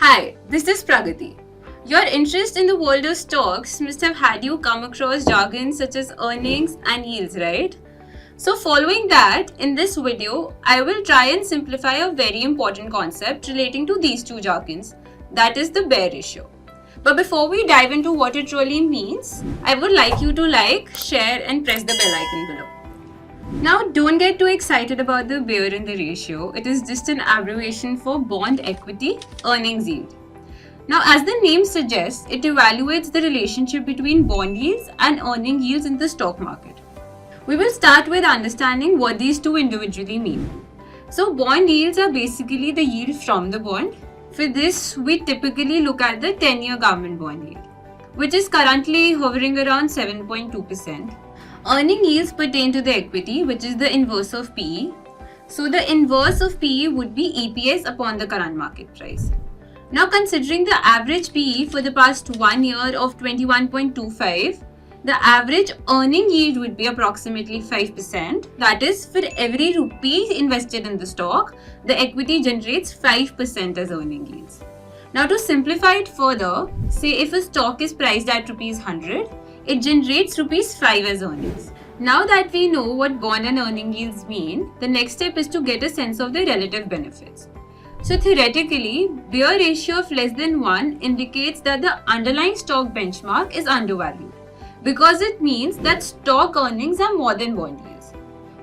Hi, this is Pragati. Your interest in the world of stocks must have had you come across jargon such as earnings and yields, right? So following that, in this video, I will try and simplify a very important concept relating to these two jargons, that is the Bear ratio. But before we dive into what it really means, I would like you to like, share and press the bell icon below. Now, don't get too excited about the Bear in the ratio. It is just an abbreviation for bond equity earnings yield. Now, as the name suggests, it evaluates the relationship between bond yields and earning yields in the stock market. We will start with understanding what these two individually mean. So, bond yields are basically the yield from the bond. For this, we typically look at the 10-year government bond yield, which is currently hovering around 7.2%. Earning yields pertain to the equity, which is the inverse of PE. So the inverse of PE would be EPS upon the current market price. Now, considering the average PE for the past 1 year of 21.25, the average earning yield would be approximately 5%. That is, for every rupee invested in the stock, the equity generates 5% as earning yields. Now, to simplify it further, say if a stock is priced at rupees 100, it generates rupees 5 as earnings. Now that we know what bond and earning yields mean, the next step is to get a sense of the relative benefits. So theoretically, Bear ratio of less than 1 indicates that the underlying stock benchmark is undervalued, because it means that stock earnings are more than bond yields.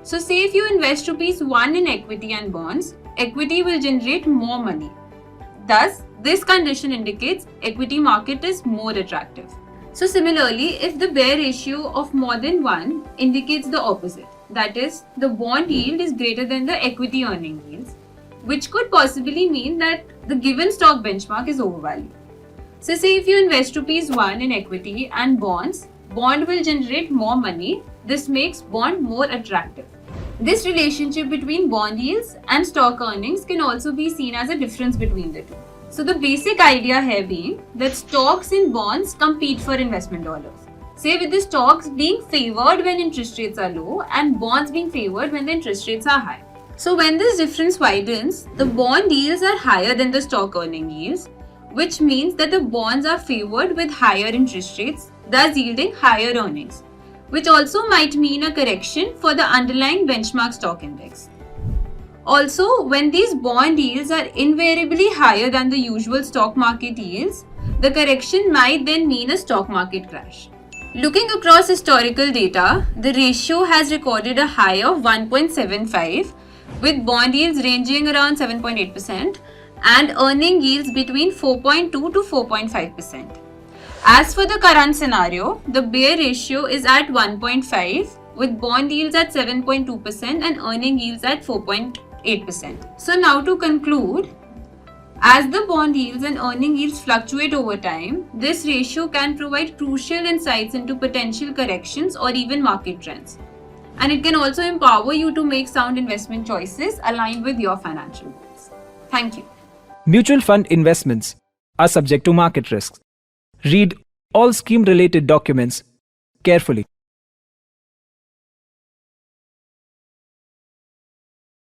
So say if you invest rupees 1 in equity and bonds, equity will generate more money. Thus, this condition indicates equity market is more attractive. So similarly, if the Bear ratio of more than 1 indicates the opposite, that is, the bond yield is greater than the equity earning yields, which could possibly mean that the given stock benchmark is overvalued. So say if you invest rupees 1 in equity and bonds, bond will generate more money. This makes bond more attractive. This relationship between bond yields and stock earnings can also be seen as a difference between the two. So the basic idea here being that stocks and bonds compete for investment dollars. Say with the stocks being favored when interest rates are low and bonds being favored when the interest rates are high. So when this difference widens, the bond yields are higher than the stock earning yields, which means that the bonds are favored with higher interest rates, thus yielding higher earnings, which also might mean a correction for the underlying benchmark stock index. Also, when these bond yields are invariably higher than the usual stock market yields, the correction might then mean a stock market crash. Looking across historical data, the ratio has recorded a high of 1.75, with bond yields ranging around 7.8% and earning yields between 4.2 to 4.5%. As for the current scenario, the Bear ratio is at 1.5, with bond yields at 7.2% and earning yields at 4.8%. So now to conclude, as the bond yields and earning yields fluctuate over time, this ratio can provide crucial insights into potential corrections or even market trends. And it can also empower you to make sound investment choices aligned with your financial goals. Thank you. Mutual fund investments are subject to market risks. Read all scheme-related documents carefully.